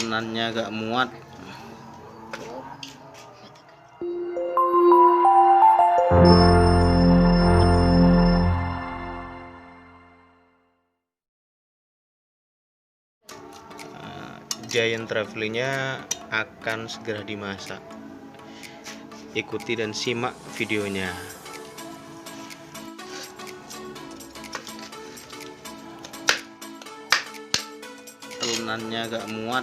Telunannya gak muat. Giant Trevally-nya akan segera dimasak. Ikuti dan simak videonya. Telunannya gak muat.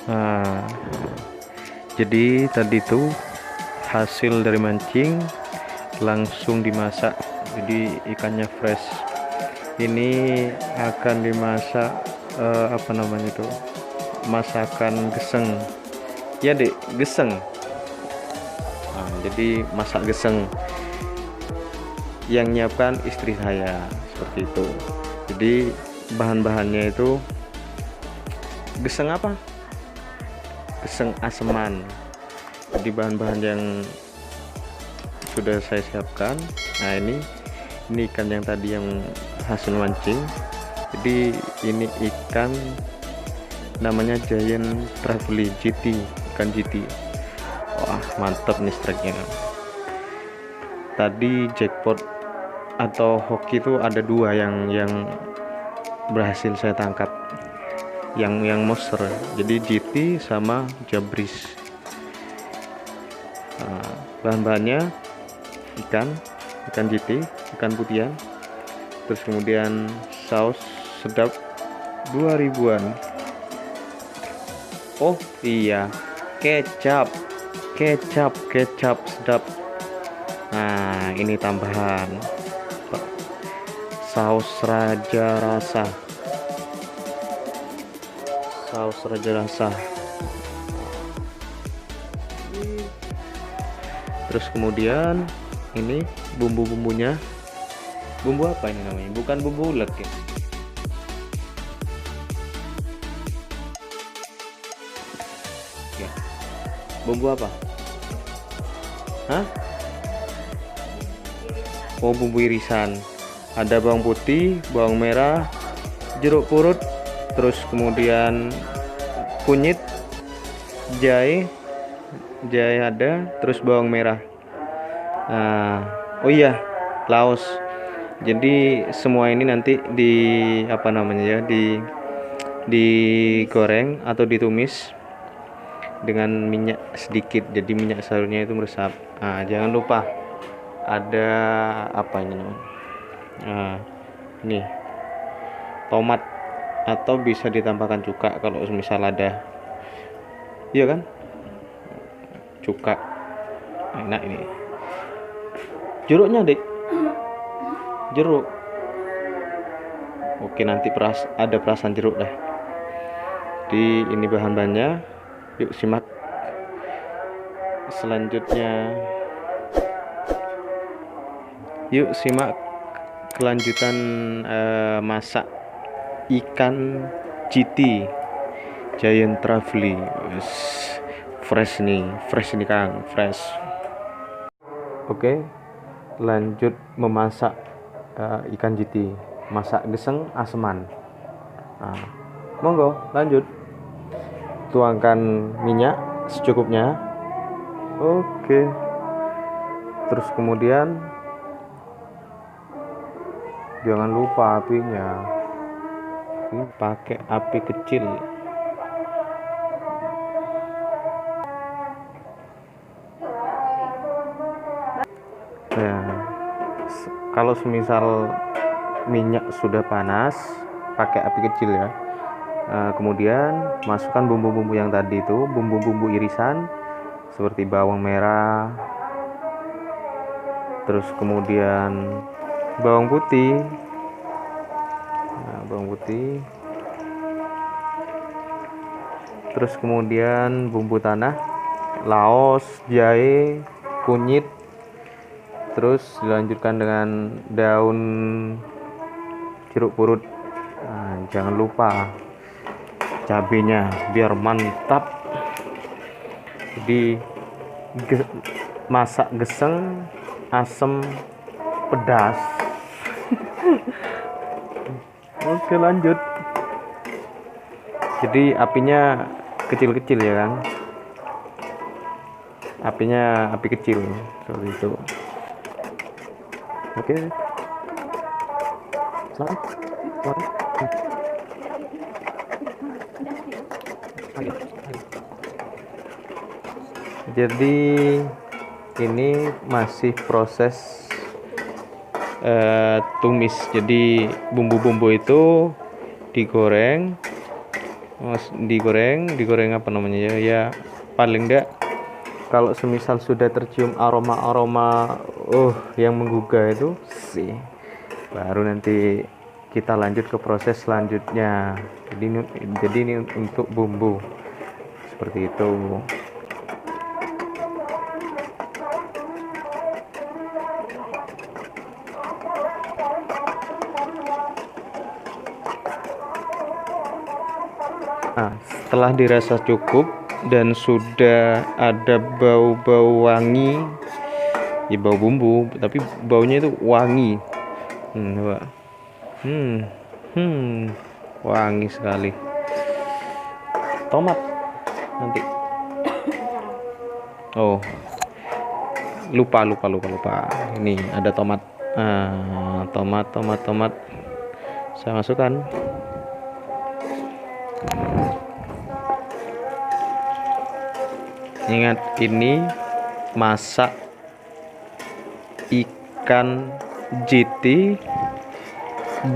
Nah, jadi tadi tuh hasil dari mancing langsung dimasak. Jadi ikannya fresh. Ini akan dimasak apa namanya itu, masakan geseng ya dek, geseng. Nah, jadi masak geseng yang nyiapkan istri saya seperti itu. Jadi bahan-bahannya itu geseng apa, geseng aseman. Jadi bahan-bahan yang sudah saya siapkan. Nah ini ikan yang tadi yang hasil mancing. Jadi ini ikan namanya Giant Trevally GT, ikan GT. Wah mantap nih strike-nya. Tadi jackpot atau hoki itu ada dua yang berhasil saya tangkap, yang monster. Jadi GT sama Jabris. Nah, bahan-bahannya ikan GT, ikan putihan, terus kemudian saus sedap 2000-an. Oh iya, kecap sedap. Nah ini tambahan saus raja rasa. Terus kemudian ini bumbu-bumbunya. Bumbu apa ini namanya? Bukan bumbu ulet ya. Ya. Bumbu apa? Hah? Oh, bumbu irisan. Ada bawang putih, bawang merah, jeruk purut, terus kemudian kunyit, jahe ada, terus bawang merah. Nah, oh iya, laos. Jadi semua ini nanti digoreng atau ditumis dengan minyak sedikit. Jadi minyak sayurnya itu meresap. Nah, jangan lupa ada apa ini namanya? Nah, ini tomat, atau bisa ditambahkan cuka kalau misal ada. Iya kan? Cuka. Enak ini. Jeruknya, Dek. Jeruk. Oke, nanti ada perasan jeruk dah. Jadi ini bahan-bahannya. Yuk simak selanjutnya. Yuk simak kelanjutan masak ikan GT Giant Trevally. Fresh nih Kang, fresh. Oke, lanjut memasak ikan GT, masak geseng aseman. Nah, monggo lanjut. Tuangkan minyak secukupnya. Oke. Terus kemudian jangan lupa apinya. Ini pakai api kecil. Nah, kalau semisal minyak sudah panas, pakai api kecil ya. Nah, kemudian masukkan bumbu-bumbu yang tadi itu, bumbu-bumbu irisan seperti bawang merah, terus kemudian bawang putih. Nah, bawang putih. Terus kemudian bumbu tanah, laos, jahe, kunyit. Terus dilanjutkan dengan daun jeruk purut. Nah, jangan lupa cabenya biar mantap. Jadi masak geseng asem pedas. Oke, lanjut. Jadi apinya kecil-kecil ya kan, apinya api kecil seperti itu. Oke, silakan. Jadi ini masih proses tumis. Jadi bumbu-bumbu itu digoreng, digoreng apa namanya ya? Ya paling enggak kalau semisal sudah tercium aroma-aroma yang menggugah itu sih, baru nanti kita lanjut ke proses selanjutnya. Jadi ini untuk bumbu seperti itu. Nah, setelah dirasa cukup dan sudah ada bau-bau wangi, ya bau bumbu, tapi baunya itu wangi. Coba. Wangi sekali. Tomat nanti. Oh, lupa. Ini ada tomat. Tomat. Saya masukkan. Ingat, ini masak ikan jiti,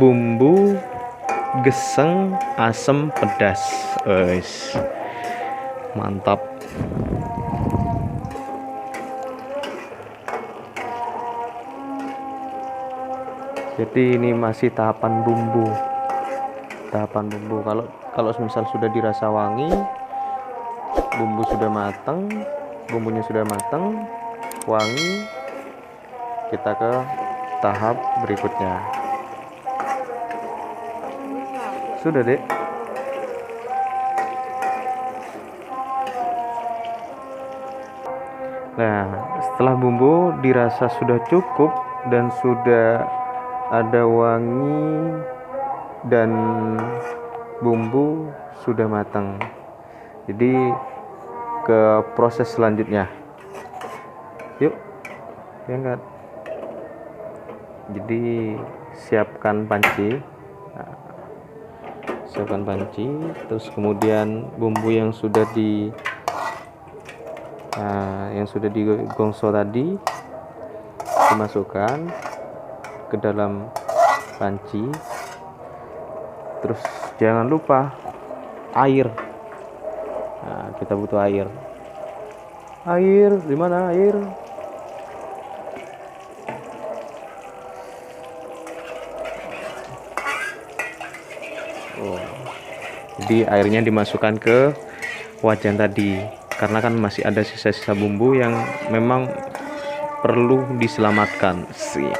bumbu geseng, asem, pedas. Mantap. Jadi ini masih tahapan bumbu. Kalau misal sudah dirasa wangi, bumbunya sudah matang, wangi, kita ke tahap berikutnya. Sudah, Dek. Nah, setelah bumbu dirasa sudah cukup dan sudah ada wangi dan bumbu sudah matang, jadi ke proses selanjutnya. Yuk, diangkat. Jadi siapkan panci. Terus kemudian bumbu yang sudah digongso tadi dimasukkan ke dalam panci. Terus jangan lupa air. Nah, kita butuh air. Di mana air? Jadi airnya dimasukkan ke wajan tadi, karena kan masih ada sisa-sisa bumbu yang memang perlu diselamatkan sih.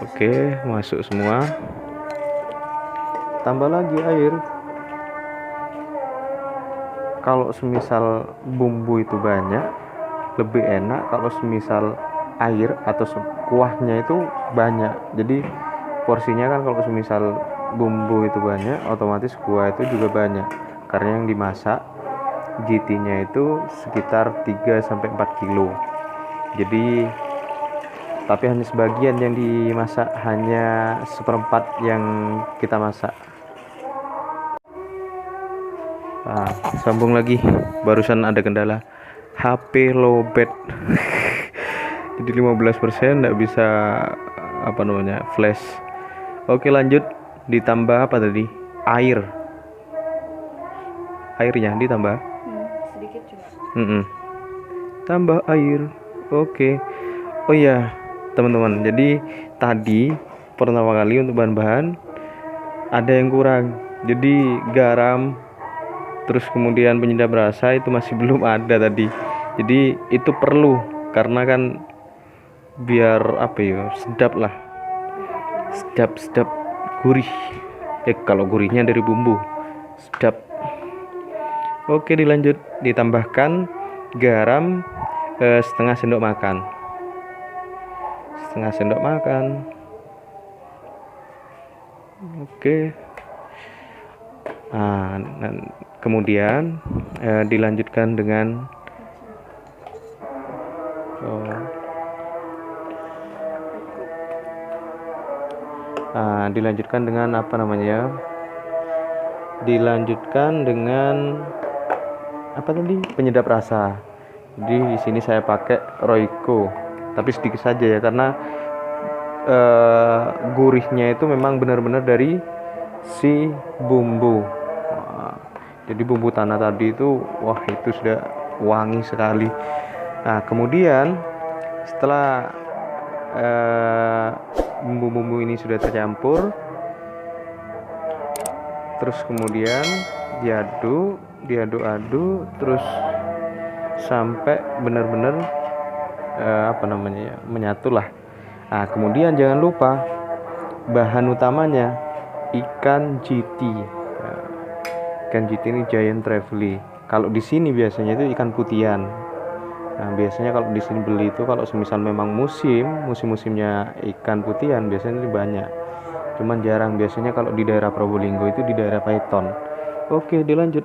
Oke, masuk semua. Tambah lagi air. Kalau semisal bumbu itu banyak, lebih enak kalau semisal air atau kuahnya itu banyak. Jadi porsinya kan kalau semisal bumbu itu banyak, otomatis kuah itu juga banyak. Karena yang dimasak GT-nya itu sekitar 3-4 kilo. Jadi tapi hanya sebagian yang dimasak, hanya 1/4 yang kita masak. Nah, sambung lagi, barusan ada kendala HP lowbat. Jadi 15% enggak bisa flash. Oke, lanjut. Ditambah apa tadi? Airnya ditambah sedikit juga. Tambah air. Oke. Oh ya, teman-teman, jadi tadi pertama kali untuk bahan-bahan ada yang kurang. Jadi garam, terus kemudian penyedap rasa itu masih belum ada tadi. Jadi itu perlu, karena kan biar sedap lah, sedap gurih. Kalau gurihnya dari bumbu, sedap. Oke, dilanjut, ditambahkan garam setengah sendok makan. Oke, Nah, dan kemudian dilanjutkan dengan apa namanya ya? Dilanjutkan dengan apa tadi? Penyedap rasa. Jadi di sini saya pakai Royco, tapi sedikit saja ya, karena gurihnya itu memang benar-benar dari si bumbu. Jadi bumbu tanah tadi itu, wah itu sudah wangi sekali. Nah kemudian setelah bumbu-bumbu ini sudah tercampur, terus kemudian diaduk-aduk terus sampai benar-benar apa namanya ya, menyatu lah. Nah kemudian jangan lupa bahan utamanya ikan GT. Ikan GT ini Giant Trevally. Kalau di sini biasanya itu ikan putihan. Nah biasanya kalau di sini beli itu kalau semisal memang musimnya ikan putihan biasanya ini banyak. Cuman jarang, biasanya kalau di daerah Probolinggo itu di daerah Paiton. Oke, dilanjut.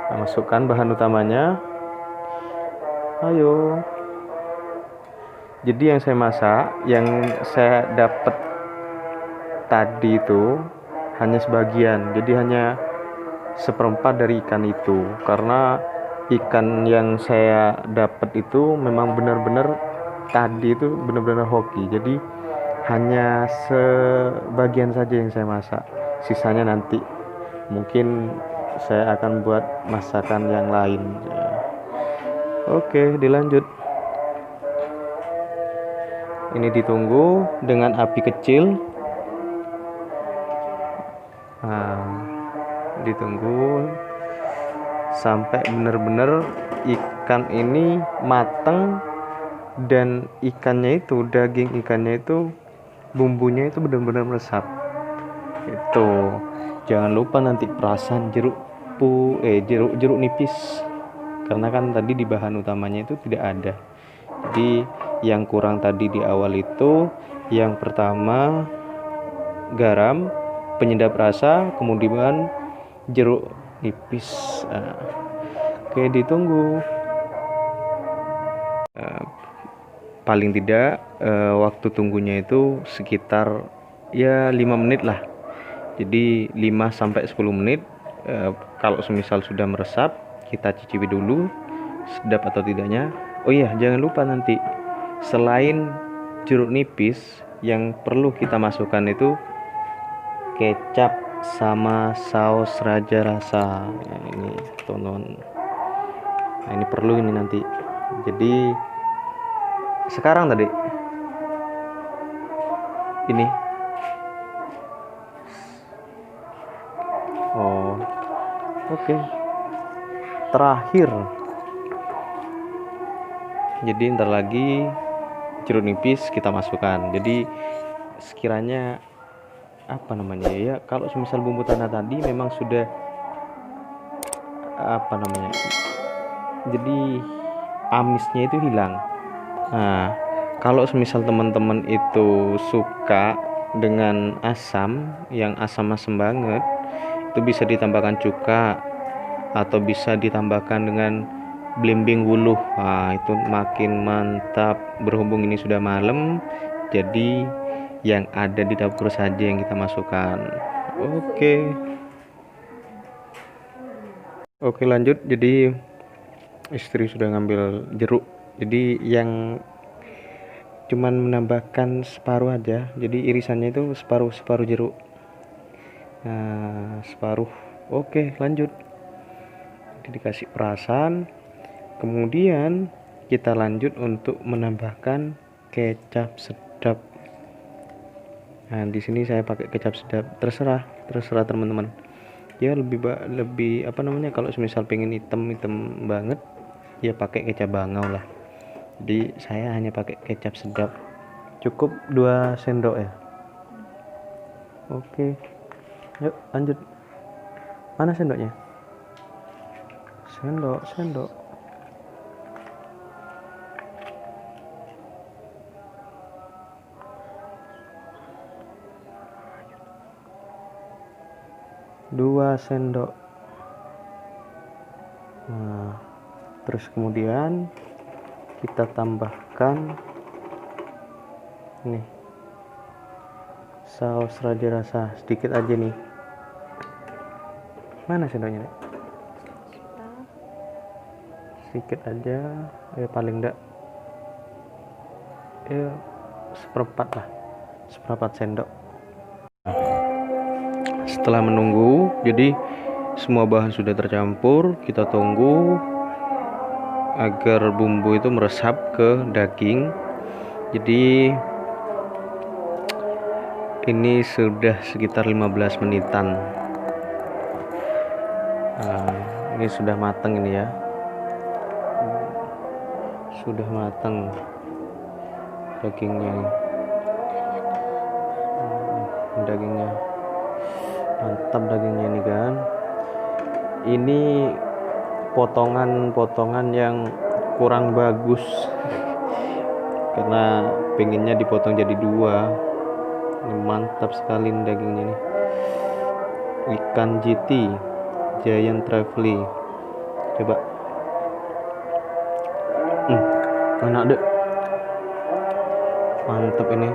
Nah, masukkan bahan utamanya. Ayo. Jadi yang saya masak, yang saya dapat tadi itu hanya sebagian. Jadi hanya seperempat dari ikan itu. Karena ikan yang saya dapat itu memang benar-benar tadi itu benar-benar hoki. Jadi hanya sebagian saja yang saya masak, sisanya nanti mungkin saya akan buat masakan yang lain. Oke, dilanjut. Ini ditunggu dengan api kecil. Nah, ditunggu sampai benar-benar ikan ini matang dan daging ikannya itu bumbunya itu benar-benar meresap. Itu jangan lupa nanti perasan jeruk nipis, karena kan tadi di bahan utamanya itu tidak ada. Jadi yang kurang tadi di awal itu yang pertama garam, penyedap rasa, kemudian jeruk nipis. Oke, ditunggu. Paling tidak waktu tunggunya itu sekitar ya 5 menit lah. Jadi 5-10 menit. Kalau semisal sudah meresap, kita cicipi dulu sedap atau tidaknya. Oh iya, jangan lupa nanti selain jeruk nipis yang perlu kita masukkan itu kecap sama saus raja rasa. Nah, ini teman-teman. Nah, ini perlu ini nanti. Jadi sekarang tadi ini oke. Terakhir, jadi ntar lagi jeruk nipis kita masukkan. Jadi sekiranya apa namanya ya, kalau semisal bumbu tanah tadi memang sudah apa namanya, jadi amisnya itu hilang. Nah, kalau semisal teman-teman itu suka dengan asam, yang asam-asam banget, itu bisa ditambahkan cuka atau bisa ditambahkan dengan belimbing wuluh. Nah, itu makin mantap. Berhubung ini sudah malam, jadi yang ada di dapur saja yang kita masukkan. Oke, lanjut. Jadi istri sudah ngambil jeruk, jadi yang cuman menambahkan separuh aja, jadi irisannya itu separuh jeruk. Nah, separuh. Oke, lanjut. Jadi dikasih perasan, kemudian kita lanjut untuk menambahkan kecap sedap. Nah, di sini saya pakai kecap sedap, terserah teman-teman ya, lebih apa namanya, kalau semisal pengen hitam banget ya pakai kecap bangau lah. Jadi saya hanya pakai kecap sedap, cukup 2 sendok ya. Oke, yuk lanjut. Mana sendoknya? Sendok. 2 sendok. Nah, terus kemudian kita tambahkan nih saus raja rasa sedikit aja nih. Mana sendoknya nih? Sedikit aja, paling enggak seperempat lah, seperempat sendok. Setelah menunggu, jadi semua bahan sudah tercampur, kita tunggu agar bumbu itu meresap ke daging. Jadi ini sudah sekitar 15 menitan. Nah, ini sudah matang ini ya, sudah matang dagingnya nih. Dagingnya mantap, dagingnya ini kan. Ini potongan-potongan yang kurang bagus karena pengennya dipotong jadi 2. Ini mantap sekali nih dagingnya nih. Ikan GT Giant Trevally, coba. Enak deh, mantap ini.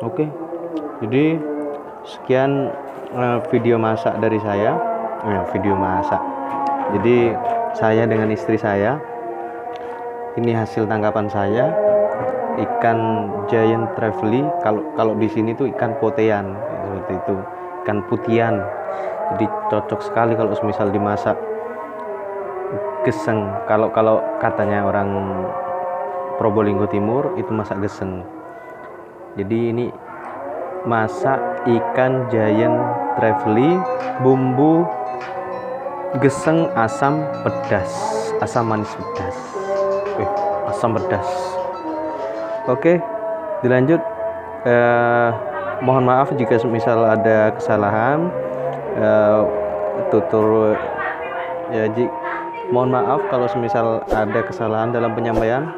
Oke, jadi sekian video masak dari saya. Video masak, jadi saya dengan istri saya, ini hasil tangkapan saya, ikan Giant Trevally. Kalau di sini tuh ikan potean seperti itu, ikan putian. Jadi cocok sekali kalau misal dimasak geseng. Kalau katanya orang Probolinggo Timur itu masak geseng. Jadi ini masak ikan Giant Trevally, bumbu geseng, asam pedas, asam manis pedas, asam pedas. Oke, dilanjut. Mohon maaf jika misal ada kesalahan, tutur ya, mohon maaf kalau misal ada kesalahan dalam penyampaian.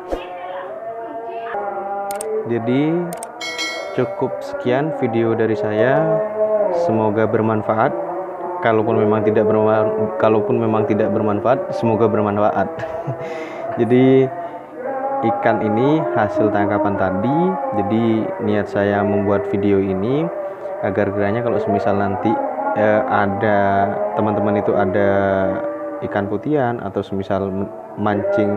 Jadi cukup sekian video dari saya, semoga bermanfaat. Kalaupun memang tidak bermanfaat, semoga bermanfaat. Jadi ikan ini hasil tangkapan tadi. Jadi niat saya membuat video ini agar kiranya kalau semisal nanti ada teman-teman itu ada ikan putian atau semisal mancing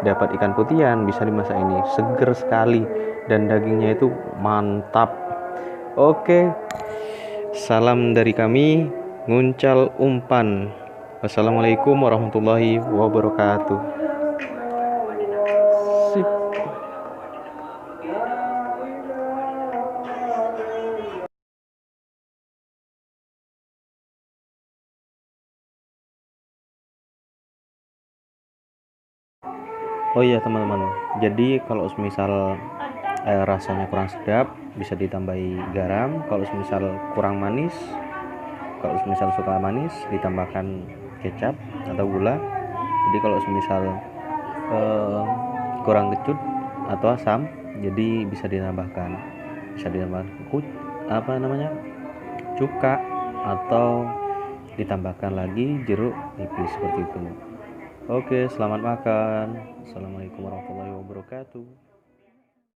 dapat ikan putian, bisa dimasak ini. Seger sekali dan dagingnya itu mantap. Oke, salam dari kami, Nguncal Umpan. Wassalamualaikum warahmatullahi wabarakatuh. Sip. Oh iya teman-teman, jadi kalau misal rasanya kurang sedap bisa ditambahi garam. Kalau misal kurang manis, kalau misal suka manis ditambahkan kecap atau gula. Jadi kalau misal kurang kecut atau asam, jadi bisa ditambahkan cuka atau ditambahkan lagi jeruk nipis seperti itu. Oke, selamat makan. Assalamualaikum warahmatullahi wabarakatuh.